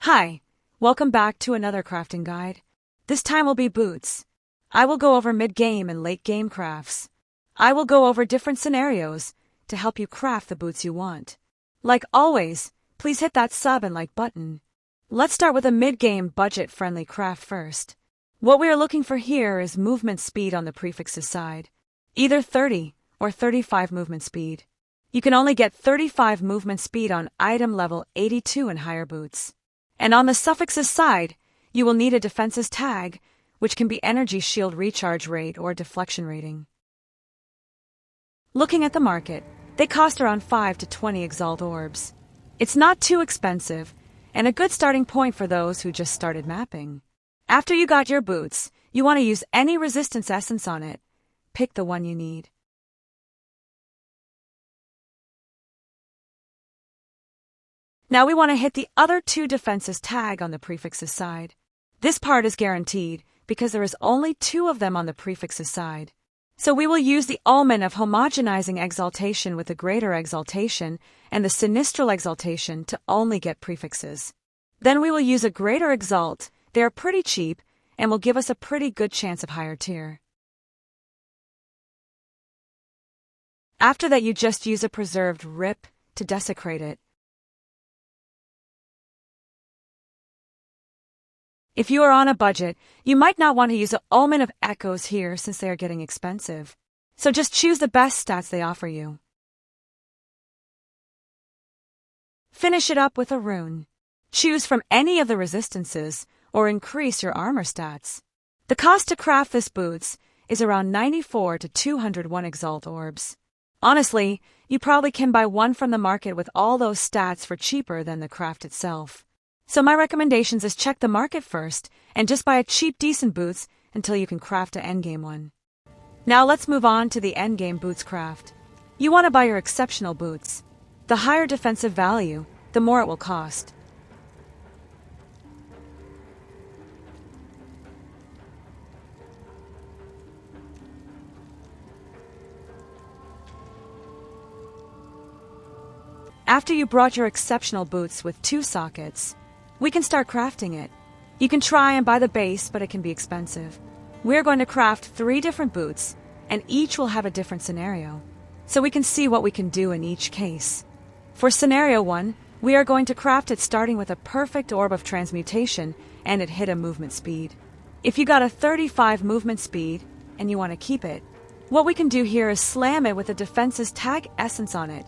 Hi, welcome back to another crafting guide. This time will be boots. I will go over mid-game and late-game crafts. I will go over different scenarios to help you craft the boots you want. Like always, please hit that sub and like button. Let's start with a mid-game budget-friendly craft first. What we are looking for here is movement speed on the prefixes side. Either 30 or 35 movement speed. You can only get 35 movement speed on item level 82 and higher boots. And on the suffixes side, you will need a defenses tag, which can be energy shield recharge rate or deflection rating. Looking at the market, they cost around 5 to 20 Exalt orbs. It's not too expensive, and a good starting point for those who just started mapping. After you got your boots, you want to use any resistance essence on it. Pick the one you need. Now we want to hit the other two defenses tag on the prefixes side. This part is guaranteed because there is only 2 of them on the prefixes side. So we will use the omen of homogenizing exaltation with the greater exaltation and the sinistral exaltation to only get prefixes. Then we will use a greater exalt. They are pretty cheap and will give us a pretty good chance of higher tier. After that, you just use a preserved rip to desecrate it. If you are on a budget, you might not want to use an Omen of Echoes here since they are getting expensive. So just choose the best stats they offer you. Finish it up with a rune. Choose from any of the resistances or increase your armor stats. The cost to craft this boots is around 94 to 201 Exalt orbs. Honestly, you probably can buy one from the market with all those stats for cheaper than the craft itself. So my recommendations is check the market first and just buy a cheap decent boots until you can craft an endgame one. Now let's move on to the endgame boots craft. You want to buy your exceptional boots. The higher defensive value, the more it will cost. After you brought your exceptional boots with 2 sockets, we can start crafting it. You can try and buy the base, but it can be expensive. We're going to craft 3 different boots, and each will have a different scenario, so we can see what we can do in each case. For scenario 1, we are going to craft it starting with a perfect orb of transmutation, and it hit a movement speed. If you got a 35 movement speed, and you want to keep it, what we can do here is slam it with a defenses tag essence on it,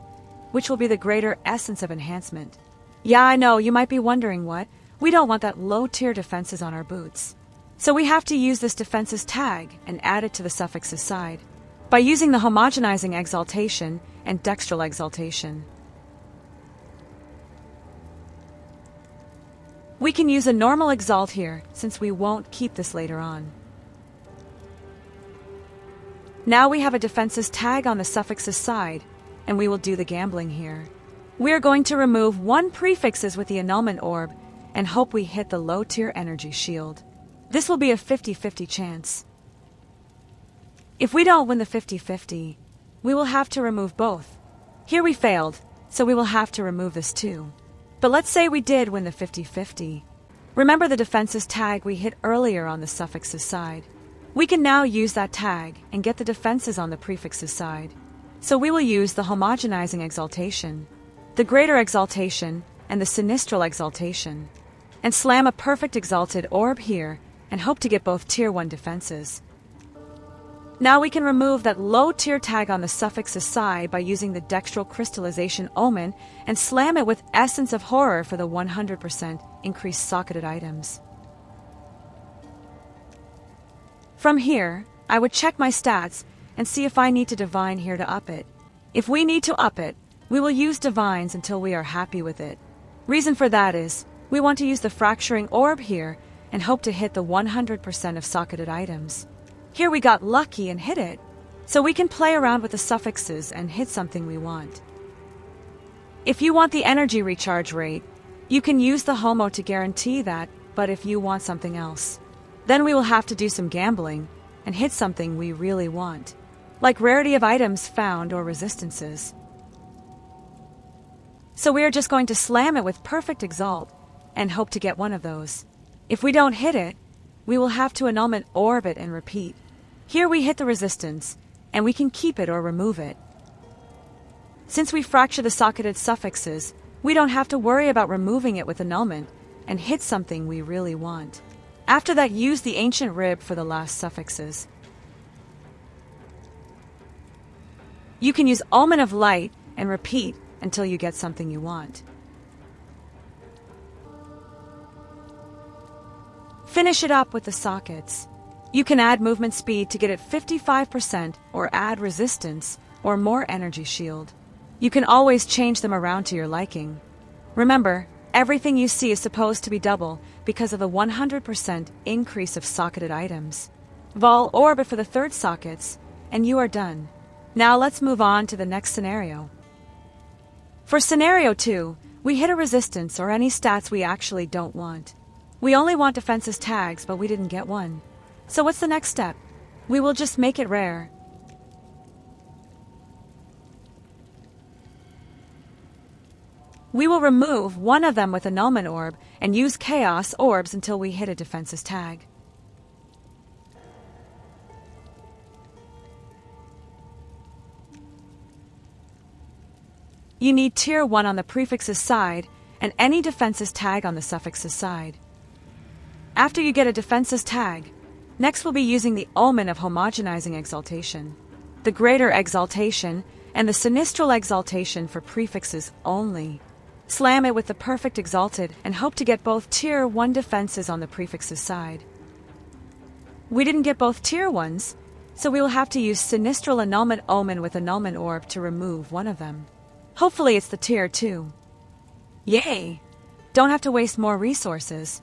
which will be the greater essence of enhancement. Yeah, I know, you might be wondering what. We don't want that low-tier defenses on our boots. So we have to use this defenses tag and add it to the suffixes side by using the homogenizing exaltation and dextral exaltation. We can use a normal exalt here since we won't keep this later on. Now we have a defenses tag on the suffixes side, and we will do the gambling here. We are going to remove 1 prefixes with the annulment orb and hope we hit the low-tier energy shield. This will be a 50-50 chance. If we don't win the 50-50, we will have to remove both. Here we failed, so we will have to remove this too. But let's say we did win the 50-50. Remember the defenses tag we hit earlier on the suffixes side. We can now use that tag and get the defenses on the prefixes side. So we will use the homogenizing exaltation, the greater exaltation, and the sinistral exaltation, and slam a perfect exalted orb here and hope to get both tier 1 defenses. Now we can remove that low tier tag on the suffixes side by using the dextral crystallization omen and slam it with essence of horror for the 100% increased socketed items. From here, I would check my stats and see if I need to divine here to up it. If we need to up it, we will use divines until we are happy with it. Reason for that is, we want to use the fracturing orb here and hope to hit the 100% of socketed items. Here we got lucky and hit it, so we can play around with the suffixes and hit something we want. If you want the energy recharge rate, you can use the homo to guarantee that, but if you want something else, then we will have to do some gambling and hit something we really want, like rarity of items found or resistances. So we are just going to slam it with perfect exalt and hope to get one of those. If we don't hit it, we will have to annulment orb it and repeat. Here we hit the resistance, and we can keep it or remove it. Since we fracture the socketed suffixes, we don't have to worry about removing it with annulment and hit something we really want. After that, use the ancient rib for the last suffixes. You can use Omen of Light and repeat until you get something you want. Finish it up with the sockets. You can add movement speed to get it 55% or add resistance or more energy shield. You can always change them around to your liking. Remember, everything you see is supposed to be double because of the 100% increase of socketed items. Vol orbit for the third sockets, and you are done. Now let's move on to the next scenario. For scenario 2, we hit a resistance or any stats we actually don't want. We only want defenses tags, but we didn't get one. So what's the next step? We will just make it rare. We will remove one of them with annulment orb and use chaos orbs until we hit a defenses tag. You need tier 1 on the prefixes side and any defenses tag on the suffixes side. After you get a defenses tag, next we'll be using the Omen of Homogenizing Exaltation, the Greater Exaltation, and the Sinistral Exaltation for prefixes only. Slam it with the Perfect Exalted and hope to get both tier 1 defenses on the prefixes side. We didn't get both tier 1s, so we will have to use Sinistral Annulment Omen with Annulment Orb to remove one of them. Hopefully it's the tier 2. Yay! Don't have to waste more resources.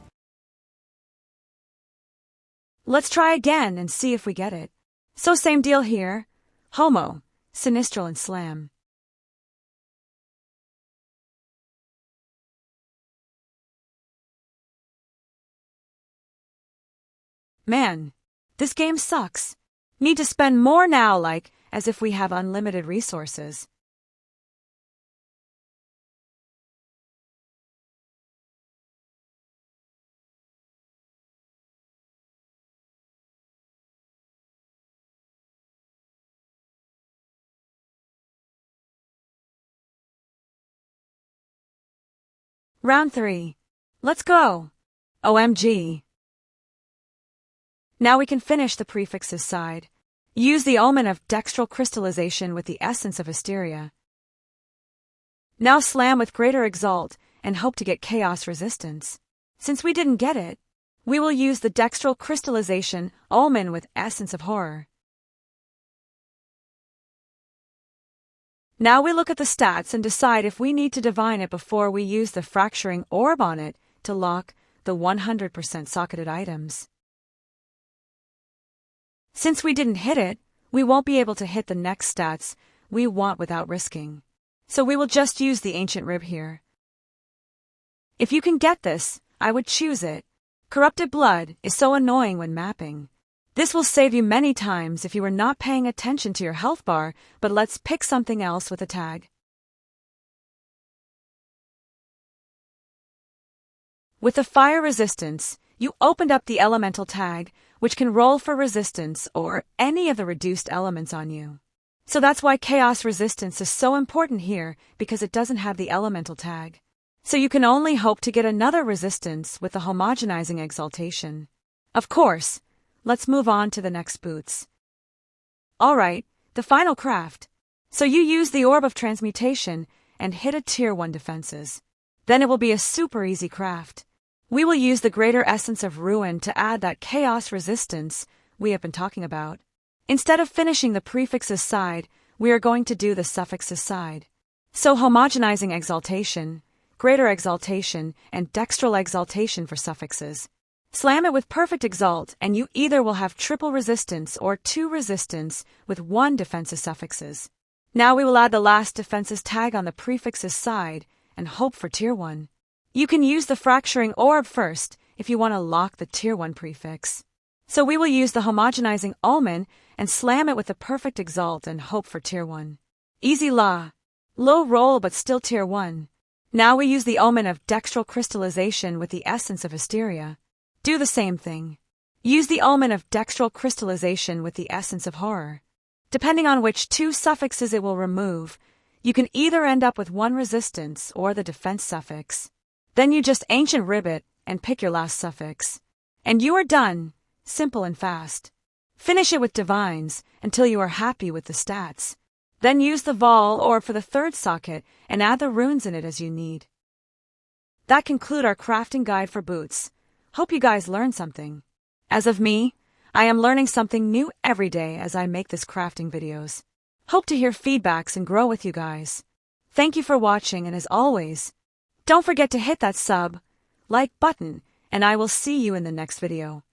Let's try again and see if we get it. So same deal here. Homo, Sinistral and Slam. Man, this game sucks. Need to spend more now, like as if we have unlimited resources. Round 3. Let's go. OMG. Now we can finish the prefixes side. Use the Omen of Dextral Crystallization with the Essence of Hysteria. Now slam with Greater Exalt and hope to get Chaos Resistance. Since we didn't get it, we will use the Dextral Crystallization Omen with Essence of Horror. Now we look at the stats and decide if we need to divine it before we use the Fracturing Orb on it to lock the 100% socketed items. Since we didn't hit it, we won't be able to hit the next stats we want without risking. So we will just use the Ancient Rib here. If you can get this, I would choose it. Corrupted Blood is so annoying when mapping. This will save you many times if you are not paying attention to your health bar, but let's pick something else with a tag. With the Fire Resistance, you opened up the Elemental tag, which can roll for resistance or any of the reduced elements on you. So that's why Chaos Resistance is so important here, because it doesn't have the Elemental tag. So you can only hope to get another resistance with the Homogenizing Exaltation. Of course, let's move on to the next boots. Alright, the final craft. So you use the Orb of Transmutation and hit a tier 1 defenses. Then it will be a super easy craft. We will use the Greater Essence of Ruin to add that chaos resistance we have been talking about. Instead of finishing the prefixes side, we are going to do the suffixes side. So Homogenizing Exaltation, Greater Exaltation, and Dextral Exaltation for suffixes. Slam it with Perfect Exalt and you either will have triple resistance or 2 resistance with 1 defensive suffixes. Now we will add the last defenses tag on the prefixes side and hope for tier 1. You can use the Fracturing Orb first if you want to lock the tier 1 prefix. So we will use the Homogenizing Omen and slam it with the Perfect Exalt and hope for tier 1. Easy law. Low roll but still tier 1. Now we use the omen of dextral crystallization with the essence of hysteria. Do the same thing. Use the omen of dextral crystallization with the essence of horror. Depending on which two suffixes it will remove, you can either end up with one resistance or the defense suffix. Then you just ancient ribbit and pick your last suffix. And you are done, simple and fast. Finish it with divines until you are happy with the stats. Then use the vol orb for the third socket and add the runes in it as you need. That concludes our crafting guide for boots. Hope you guys learned something. As of me, I am learning something new every day as I make this crafting videos. Hope to hear feedbacks and grow with you guys. Thank you for watching, and as always, don't forget to hit that like button, and I will see you in the next video.